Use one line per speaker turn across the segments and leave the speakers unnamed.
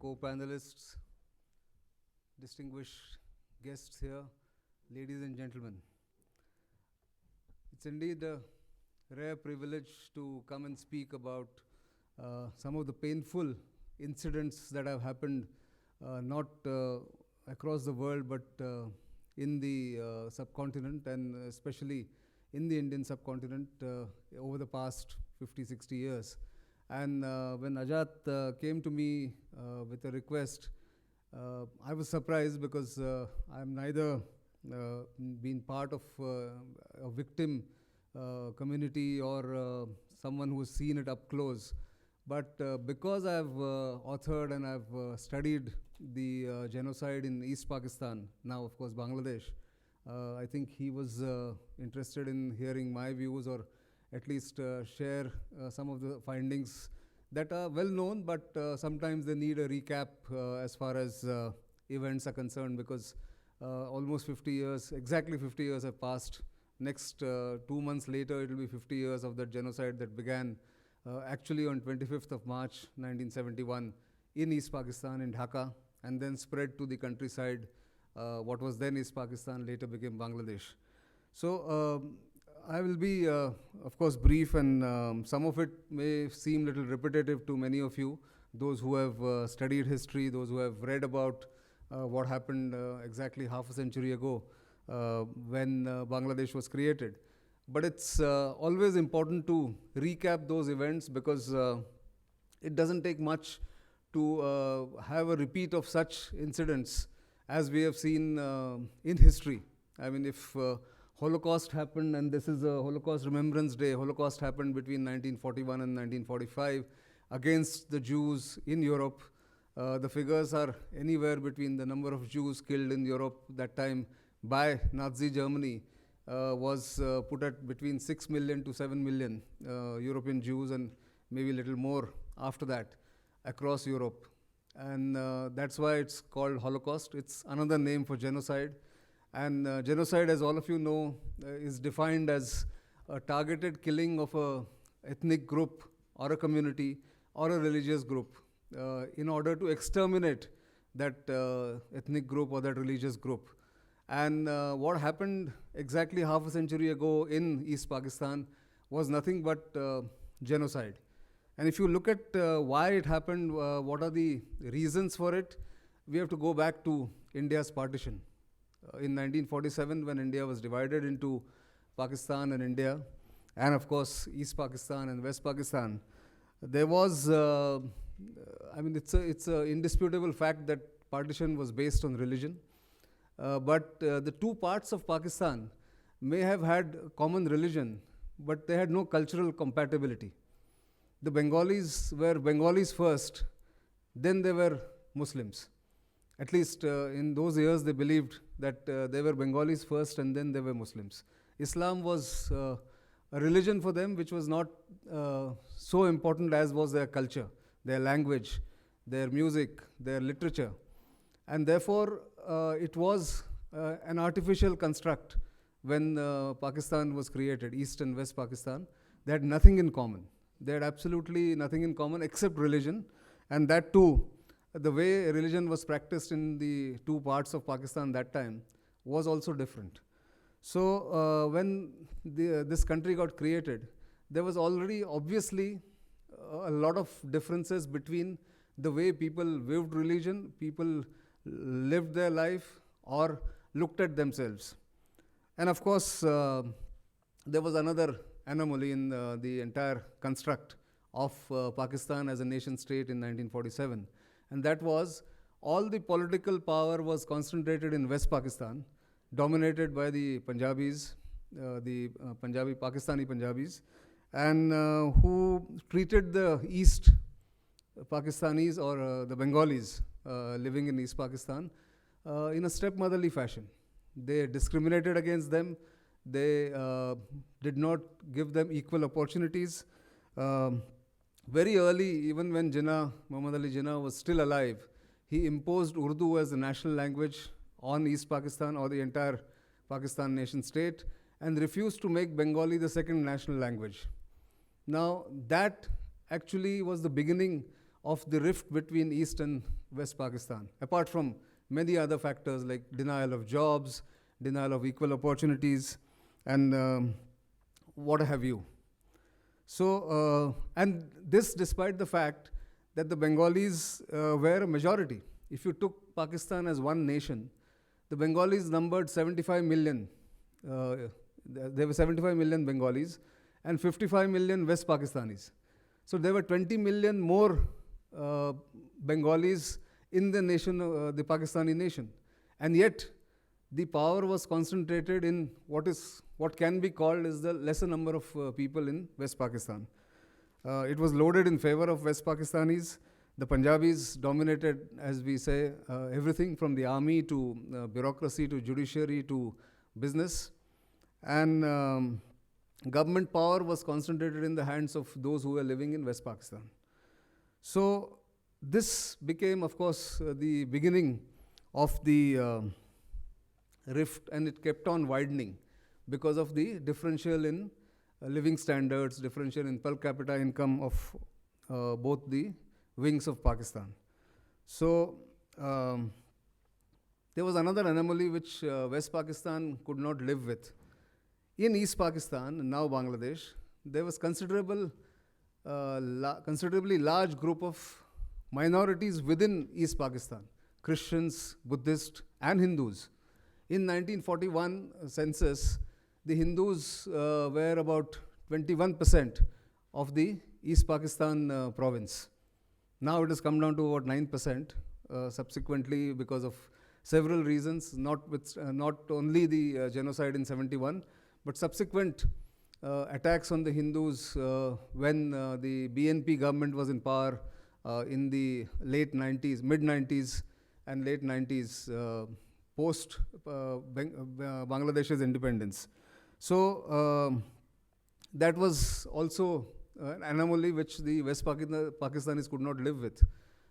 co-panelists, distinguished guests here, ladies and gentlemen. It's indeed a rare privilege to come and speak about some of the painful incidents that have happened not across the world but in the subcontinent, and especially in the Indian subcontinent over the past 50, 60 years. And when Ajat came to me with a request, I was surprised because I'm neither been part of a victim community or someone who's seen it up close. But because I've authored and I've studied the genocide in East Pakistan, now of course Bangladesh, I think he was interested in hearing my views, or at least share some of the findings that are well known, but sometimes they need a recap as far as events are concerned, because almost 50 years, exactly 50 years have passed. Next 2 months later, it will be 50 years of that genocide that began actually on 25th of March 1971 in East Pakistan, in Dhaka, and then spread to the countryside. What was then East Pakistan later became Bangladesh. So I will be, of course, brief, and some of it may seem a little repetitive to many of you, those who have studied history, those who have read about what happened exactly half a century ago when Bangladesh was created. But it's always important to recap those events, because it doesn't take much to have a repeat of such incidents as we have seen in history. I mean, if Holocaust happened, and this is a Holocaust Remembrance Day, Holocaust happened between 1941 and 1945 against the Jews in Europe. The figures are anywhere between the number of Jews killed in Europe that time by Nazi Germany was put at between 6 million to 7 million European Jews, and maybe a little more after that across Europe. And that's why it's called Holocaust. It's another name for genocide. And genocide, as all of you know, is defined as a targeted killing of a ethnic group or a community or a religious group in order to exterminate that ethnic group or that religious group. And what happened exactly half a century ago in East Pakistan was nothing but genocide. And if you look at why it happened, what are the reasons for it, we have to go back to India's partition. In 1947, when India was divided into Pakistan and India, and of course East Pakistan and West Pakistan, there was, I mean, it's a indisputable fact that partition was based on religion. But the two parts of Pakistan may have had common religion, but they had no cultural compatibility. The Bengalis were Bengalis first, then they were Muslims. At least in those years, they believed that they were Bengalis first and then they were Muslims. Islam was a religion for them which was not so important as was their culture, their language, their music, their literature. And therefore, it was an artificial construct when Pakistan was created, East and West Pakistan. They had nothing in common. They had absolutely nothing in common except religion. And that too, the way religion was practiced in the two parts of Pakistan that time was also different. So when this country got created, there was already obviously a lot of differences between the way people viewed religion, people lived their life, or looked at themselves. And of course, there was another anomaly in the entire construct of Pakistan as a nation state in 1947. And that was all the political power was concentrated in West Pakistan, dominated by the Punjabis, the Pakistani Punjabis, and who treated the East Pakistanis or the Bengalis living in East Pakistan in a stepmotherly fashion. They discriminated against them. They did not give them equal opportunities. Very early, even when Jinnah, Muhammad Ali Jinnah was still alive, he imposed Urdu as the national language on East Pakistan or the entire Pakistan nation state, and refused to make Bengali the second national language. Now, that actually was the beginning of the rift between East and West Pakistan, apart from many other factors like denial of jobs, denial of equal opportunities, and what have you. So, and this despite the fact that the Bengalis were a majority. If you took Pakistan as one nation, the Bengalis numbered 75 million. There were 75 million Bengalis and 55 million West Pakistanis. So there were 20 million more Bengalis in the nation, the Pakistani nation. And yet, the power was concentrated in what can be called as the lesser number of people in West Pakistan. It was loaded in favor of West Pakistanis. The Punjabis dominated, as we say, everything from the army to bureaucracy to judiciary to business. And government power was concentrated in the hands of those who were living in West Pakistan. So this became, of course, the beginning of the rift, and it kept on widening because of the differential in living standards, differential in per capita income of both the wings of Pakistan. So there was another anomaly which West Pakistan could not live with. In East Pakistan, and now Bangladesh, there was considerably large group of minorities within East Pakistan, Christians, Buddhists, and Hindus. In 1941 census, the Hindus were about 21% of the East Pakistan province. Now it has come down to about 9%, subsequently because of several reasons, not only the genocide in 71, but subsequent attacks on the Hindus when the BNP government was in power in the late 90s, mid-90s and late 90s, post Bangladesh's independence. So that was also an anomaly which the West Pakistanis could not live with.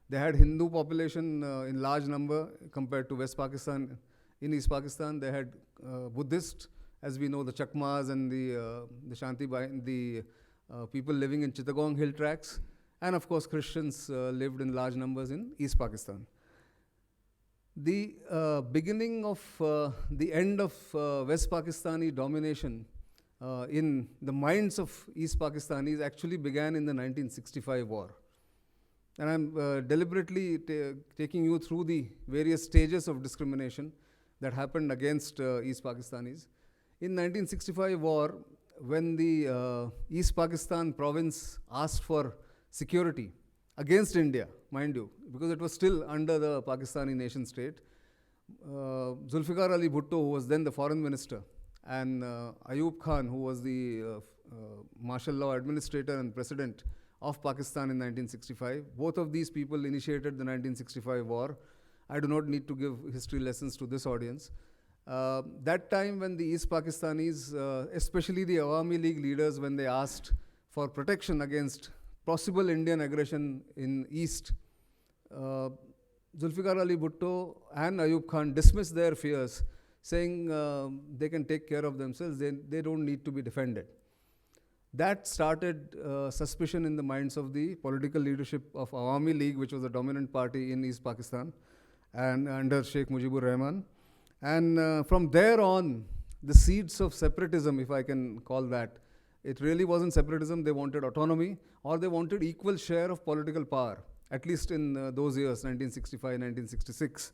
They had Hindu population in large number compared to West Pakistan. In East Pakistan, they had Buddhists, as we know, the Chakmas and the Shanti Bai, the people living in Chittagong hill tracts, and of course Christians lived in large numbers in East Pakistan. The beginning of the end of West Pakistani domination in the minds of East Pakistanis actually began in the 1965 war. And I'm deliberately taking you through the various stages of discrimination that happened against East Pakistanis. In 1965 war, when the East Pakistan province asked for security against India, mind you, because it was still under the Pakistani nation state, Zulfikar Ali Bhutto, who was then the foreign minister, and Ayub Khan, who was the martial law administrator and president of Pakistan in 1965, both of these people initiated the 1965 war. I do not need to give history lessons to this audience. That time when the East Pakistanis, especially the Awami League leaders, when they asked for protection against possible Indian aggression in East, Zulfikar Ali Bhutto and Ayub Khan dismissed their fears, saying they can take care of themselves, they don't need to be defended. That started suspicion in the minds of the political leadership of Awami League, which was the dominant party in East Pakistan, and under Sheikh Mujibur Rahman. And from there on, the seeds of separatism, if I can call that, it really wasn't separatism. They wanted autonomy, or they wanted equal share of political power, at least in those years, 1965, 1966.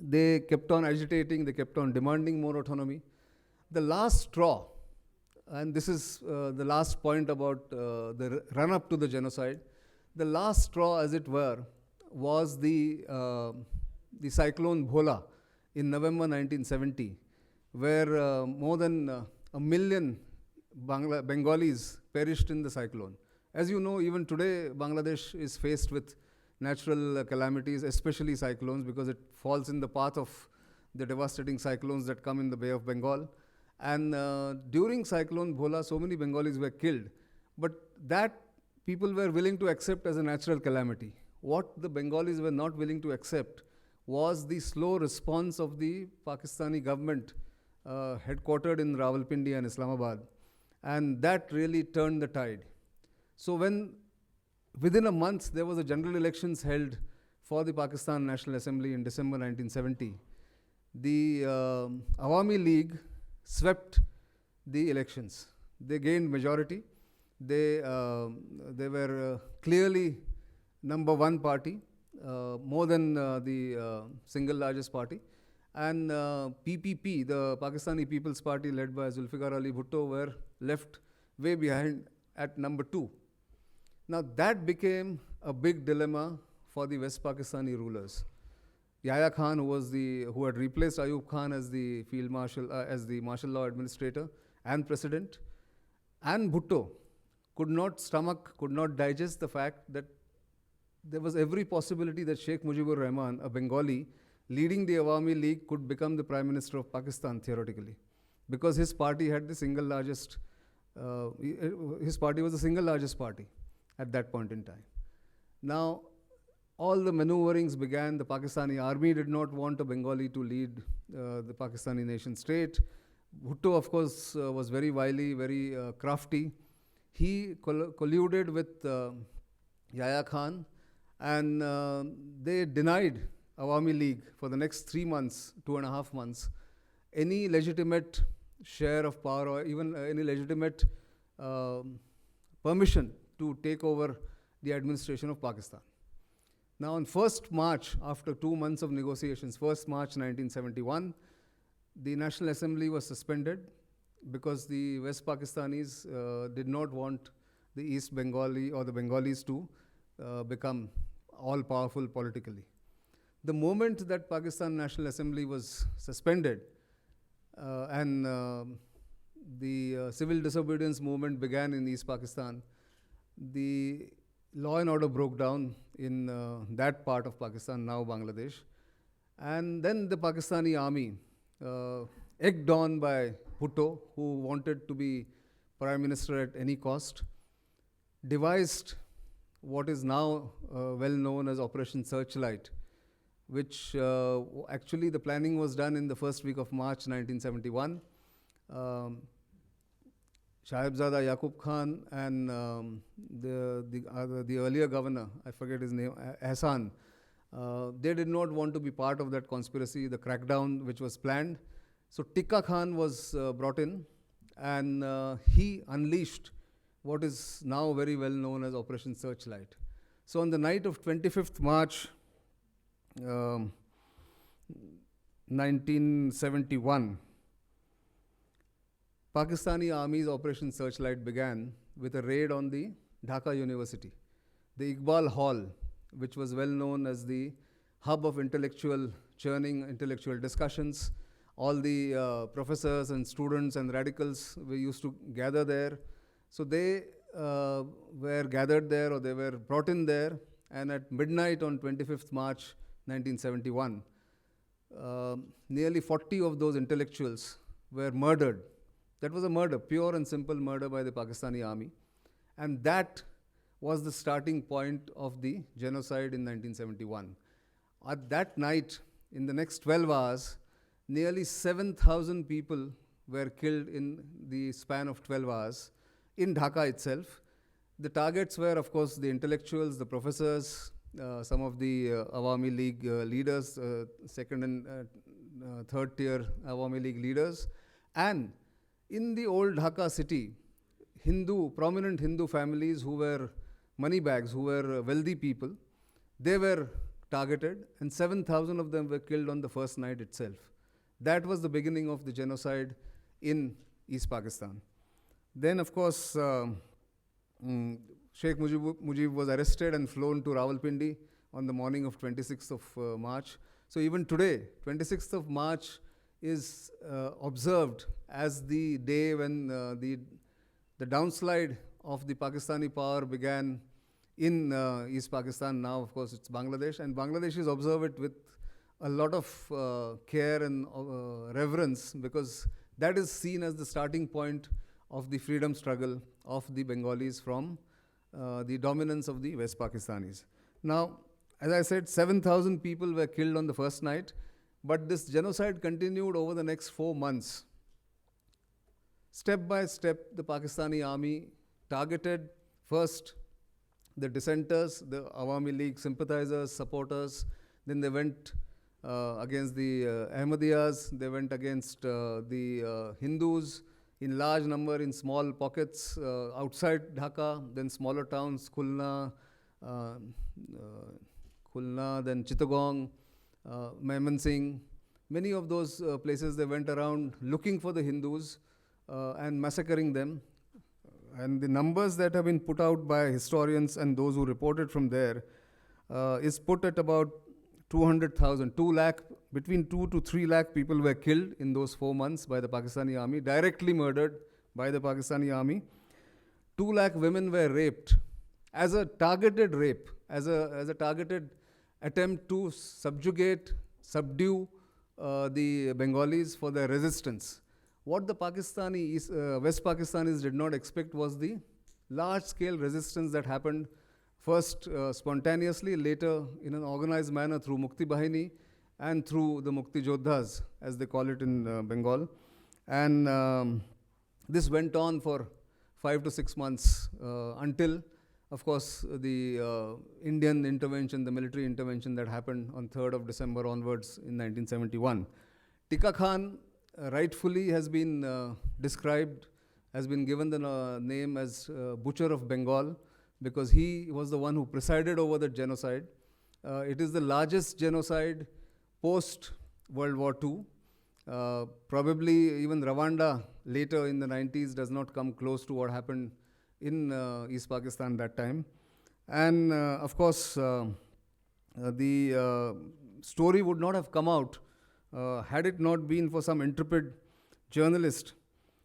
They kept on agitating, they kept on demanding more autonomy. The last straw, and this is the last point about the run-up to the genocide, the last straw, as it were, was the cyclone Bhola in November 1970, where more than 1 million Bengalis perished in the cyclone. As you know, even today, Bangladesh is faced with natural calamities, especially cyclones, because it falls in the path of the devastating cyclones that come in the Bay of Bengal. And during Cyclone Bhola, so many Bengalis were killed. But that people were willing to accept as a natural calamity. What the Bengalis were not willing to accept was the slow response of the Pakistani government headquartered in Rawalpindi and Islamabad. And that really turned the tide. So when within a month there was a general elections held for the Pakistan National Assembly in December 1970, the Awami League swept the elections. They gained majority. They were clearly number one party, more than the single largest party. And PPP, the Pakistani People's Party led by Zulfikar Ali Bhutto, were left way behind at number two. Now that became a big dilemma for the West Pakistani rulers. Yahya Khan, who had replaced Ayub Khan as the field marshal, as the martial law administrator and president, and Bhutto could not digest the fact that there was every possibility that Sheikh Mujibur Rahman, a Bengali, leading the Awami League, could become the Prime Minister of Pakistan theoretically, because his party had the single largest, his party was the single largest party at that point in time. Now, all the maneuverings began. The Pakistani army did not want a Bengali to lead the Pakistani nation state. Bhutto, of course, was very wily, very crafty. He colluded with Yahya Khan, and they denied Awami League for the next 3 months, 2.5 months, any legitimate share of power or even any legitimate permission to take over the administration of Pakistan. Now on 1st March, after 2 months of negotiations, 1st March 1971, the National Assembly was suspended because the West Pakistanis did not want the East Bengali or the Bengalis to become all-powerful politically. The moment that Pakistan National Assembly was suspended and the civil disobedience movement began in East Pakistan, the law and order broke down in that part of Pakistan, now Bangladesh. And then the Pakistani army, egged on by Bhutto, who wanted to be prime minister at any cost, devised what is now well known as Operation Searchlight, which actually the planning was done in the first week of March 1971. Sahibzada Yaqub Khan and the earlier governor, I forget his name, Ahsan, they did not want to be part of that conspiracy, the crackdown which was planned. So Tikka Khan was brought in, and he unleashed what is now very well known as Operation Searchlight. So on the night of 25th March 1971, Pakistani Army's Operation Searchlight began with a raid on the Dhaka University. The Iqbal Hall, which was well known as the hub of intellectual churning, intellectual discussions. All the professors and students and radicals we used to gather there. So they were gathered there, or they were brought in there, and at midnight on 25th March 1971, nearly 40 of those intellectuals were murdered. That was a murder, pure and simple murder by the Pakistani army. And that was the starting point of the genocide in 1971. At that night, in the next 12 hours, nearly 7,000 people were killed in the span of 12 hours in Dhaka itself. The targets were, of course, the intellectuals, the professors, some of the Awami League leaders, second and third tier Awami League leaders, and in the old Dhaka city, prominent Hindu families who were money bags, who were wealthy people, they were targeted, and 7,000 of them were killed on the first night itself. That was the beginning of the genocide in East Pakistan. Then, of course, Sheikh Mujib was arrested and flown to Rawalpindi on the morning of 26th of March. So even today, 26th of March is observed as the day when the downslide of the Pakistani power began in East Pakistan. Now, of course, it's Bangladesh, and Bangladeshis observe it with a lot of care and reverence, because that is seen as the starting point of the freedom struggle of the Bengalis from the dominance of the West Pakistanis. Now, as I said, 7,000 people were killed on the first night, but this genocide continued over the next 4 months. Step by step, the Pakistani army targeted First, the dissenters, the Awami League sympathizers, supporters. Then they went against the Ahmadiyas. They went against the Hindus in large number in small pockets outside Dhaka, then smaller towns, Khulna, then Chittagong, Mymensingh. Many of those places they went around looking for the Hindus and massacring them. And the numbers that have been put out by historians and those who reported from there is put at about 200,000, 2 lakh, between 2 to 3 lakh people were killed in those 4 months by the Pakistani army, directly murdered by the Pakistani army. 2 lakh women were raped as a targeted rape, as a targeted attempt to subdue the Bengalis for their resistance. What the West Pakistanis did not expect was the large-scale resistance that happened first spontaneously, later in an organized manner through Mukti Bahini and through the Mukti Jodhas, as they call it in Bengal. And this went on for 5 to 6 months until, of course, the Indian intervention, the military intervention that happened on 3rd of December onwards in 1971. Tika Khan rightfully has been described, has been given the name as Butcher of Bengal, because he was the one who presided over the genocide. It is the largest genocide post-World War II. Probably even Rwanda later in the 90s does not come close to what happened in East Pakistan that time. And of course, the story would not have come out had it not been for some intrepid journalists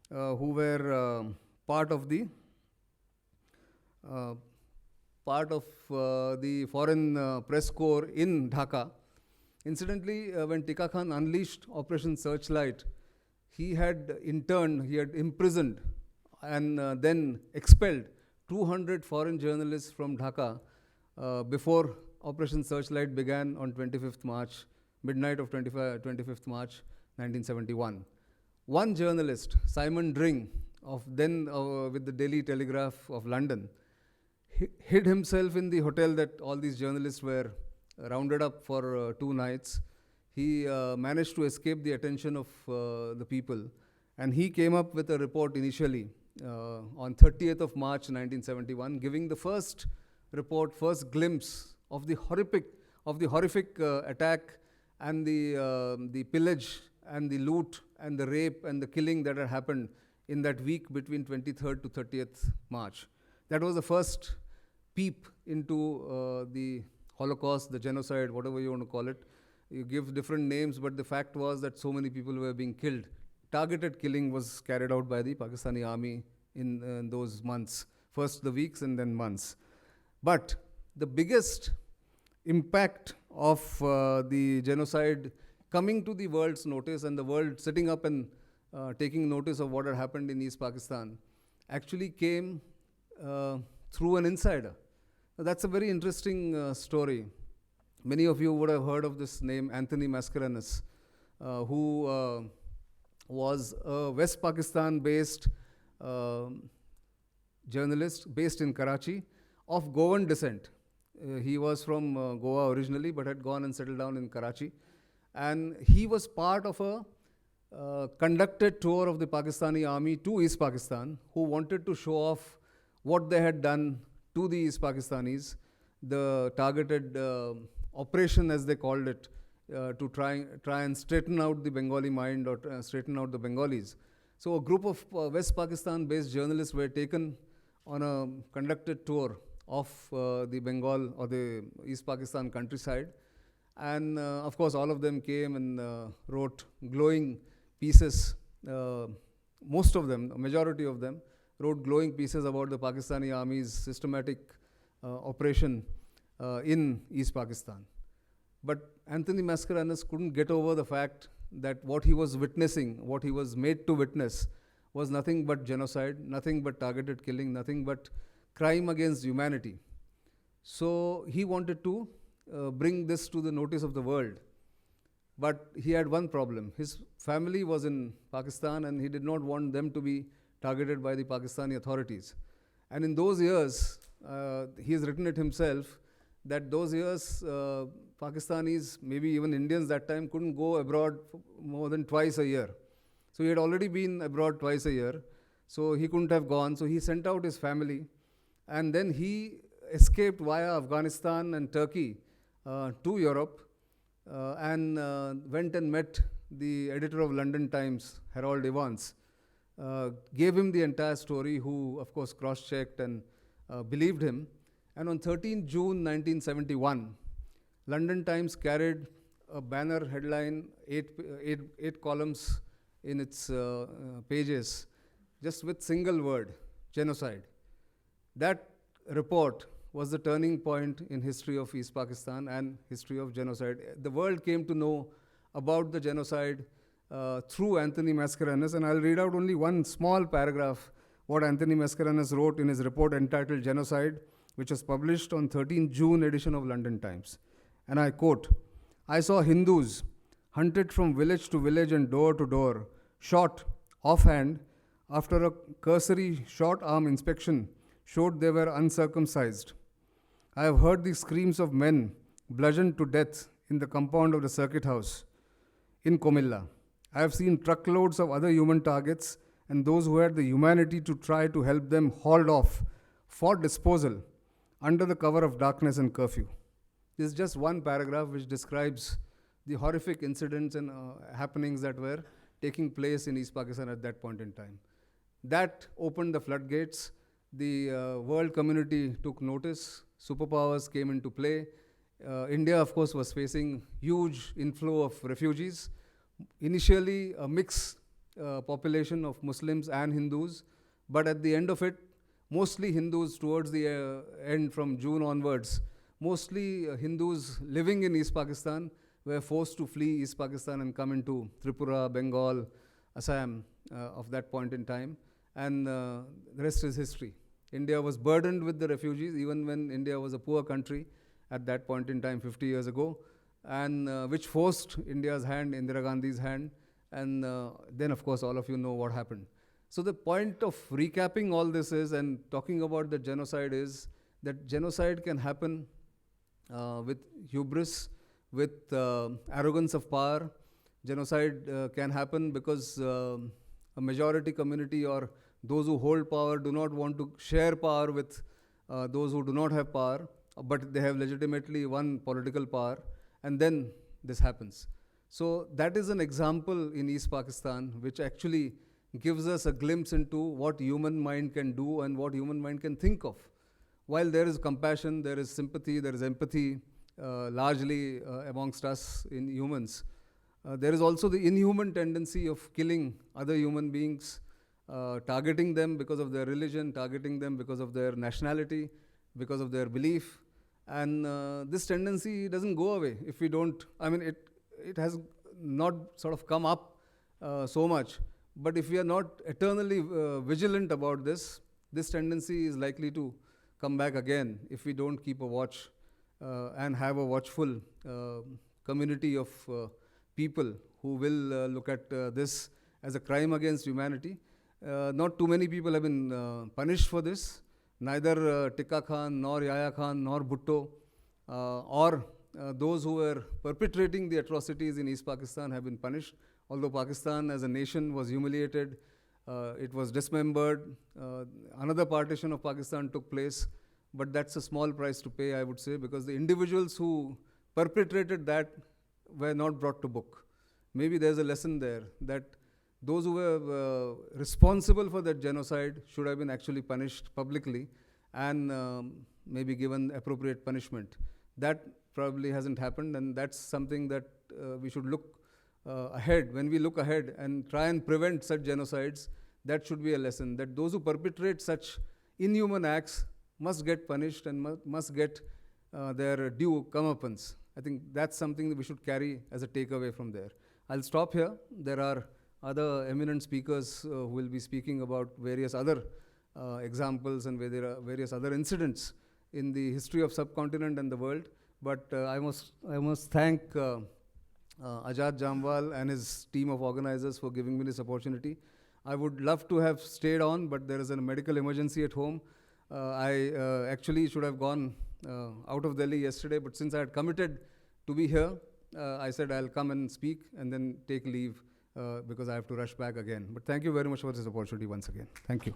who were part of the foreign press corps in Dhaka. Incidentally, when Tika Khan unleashed Operation Searchlight, he had imprisoned and then expelled 200 foreign journalists from Dhaka before Operation Searchlight began on 25th March, midnight of 25th March 1971. One journalist, Simon Dring, with the Daily Telegraph of London, hid himself in the hotel that all these journalists were rounded up for 2 nights. He managed to escape the attention of the people, and he came up with a report initially on 30th of March 1971, giving the first glimpse of the horrific attack and the pillage and the loot and the rape and the killing that had happened in that week between 23rd to 30th March. That was the first peep into the Holocaust, the genocide, whatever you want to call it. You give different names, but the fact was that so many people were being killed. Targeted killing was carried out by the Pakistani army in those months, first the weeks and then months. But the biggest impact of the genocide coming to the world's notice and the world sitting up and taking notice of what had happened in East Pakistan actually came through an insider. Now, that's a very interesting story. Many of you would have heard of this name, Anthony Mascarenhas, who was a West Pakistan-based journalist based in Karachi of Goan descent. He was from Goa originally, but had gone and settled down in Karachi. And he was part of a conducted tour of the Pakistani army to East Pakistan, who wanted to show off what they had done to the East Pakistanis, the targeted operation, as they called it, to try and straighten out the Bengali mind or straighten out the Bengalis. So a group of West Pakistan-based journalists were taken on a conducted tour of the Bengal or the East Pakistan countryside. And of course, all of them came and wrote glowing pieces. Most of them, a majority of them, wrote glowing pieces about the Pakistani army's systematic operation in East Pakistan. But Anthony Mascarenhas couldn't get over the fact that what he was witnessing, what he was made to witness, was nothing but genocide, nothing but targeted killing, nothing but crime against humanity. So he wanted to bring this to the notice of the world. But he had one problem. His family was in Pakistan and he did not want them to be targeted by the Pakistani authorities. And in those years, he has written it himself, that those years, Pakistanis, maybe even Indians that time, couldn't go abroad for more than twice a year. So he had already been abroad twice a year, so he couldn't have gone. So he sent out his family, and then he escaped via Afghanistan and Turkey to Europe, and went and met the editor of London Times, Harold Evans, gave him the entire story, who, of course, cross-checked and believed him. And on 13 June 1971, London Times carried a banner headline, eight columns in its pages, just with single word, genocide. That report was the turning point in history of East Pakistan and history of genocide. The world came to know about the genocide through Anthony Mascarenhas, and I'll read out only one small paragraph what Anthony Mascarenhas wrote in his report entitled Genocide, which was published on 13 June edition of London Times. And I quote, "I saw Hindus hunted from village to village and door to door, shot offhand after a cursory short arm inspection showed they were uncircumcised. I have heard the screams of men bludgeoned to death in the compound of the circuit house in Comilla. I have seen truckloads of other human targets, and those who had the humanity to try to help them hauled off for disposal under the cover of darkness and curfew." This is just one paragraph which describes the horrific incidents and happenings that were taking place in East Pakistan at that point in time. That opened the floodgates. The world community took notice. Superpowers came into play. India, of course, was facing huge inflow of refugees. Initially, a mixed population of Muslims and Hindus, but at the end of it, mostly Hindus towards the end from June onwards, mostly Hindus living in East Pakistan were forced to flee East Pakistan and come into Tripura, Bengal, Assam of that point in time. And the rest is history. India was burdened with the refugees, even when India was a poor country at that point in time, 50 years ago, and which forced India's hand, Indira Gandhi's hand, and then, of course, all of you know what happened. So the point of recapping all this is, and talking about the genocide is, that genocide can happen with hubris, with arrogance of power. Genocide can happen because a majority community or those who hold power do not want to share power with those who do not have power, but they have legitimately won political power, and then this happens. So that is an example in East Pakistan, which actually gives us a glimpse into what human mind can do and what human mind can think of. While there is compassion, there is sympathy, there is empathy, largely amongst us in humans, there is also the inhuman tendency of killing other human beings, targeting them because of their religion, targeting them because of their nationality, because of their belief. And this tendency doesn't go away if we don't, I mean, it has not sort of come up so much, but if we are not eternally vigilant about this, this tendency is likely to come back again if we don't keep a watch and have a watchful community of people who will look at this as a crime against humanity. Not too many people have been punished for this. Neither Tika Khan, nor Yahya Khan, nor Bhutto, or those who were perpetrating the atrocities in East Pakistan have been punished. Although Pakistan as a nation was humiliated, it was dismembered, another partition of Pakistan took place, but that's a small price to pay, I would say, because the individuals who perpetrated that were not brought to book. Maybe there's a lesson there that those who were responsible for that genocide should have been actually punished publicly and maybe given appropriate punishment. That probably hasn't happened, and that's something that we should look ahead. When we look ahead and try and prevent such genocides, that should be a lesson, that those who perpetrate such inhuman acts must get punished and must get their due comeuppance. I think that's something that we should carry as a takeaway from there. I'll stop here. There are other eminent speakers who will be speaking about various other examples and various other incidents in the history of subcontinent and the world. But I must thank Ajad Jamwal and his team of organizers for giving me this opportunity. I would love to have stayed on, but there is a medical emergency at home. I actually should have gone out of Delhi yesterday, but since I had committed to be here, I said I'll come and speak and then take leave because I have to rush back again. But thank you very much for this opportunity once again. Thank you.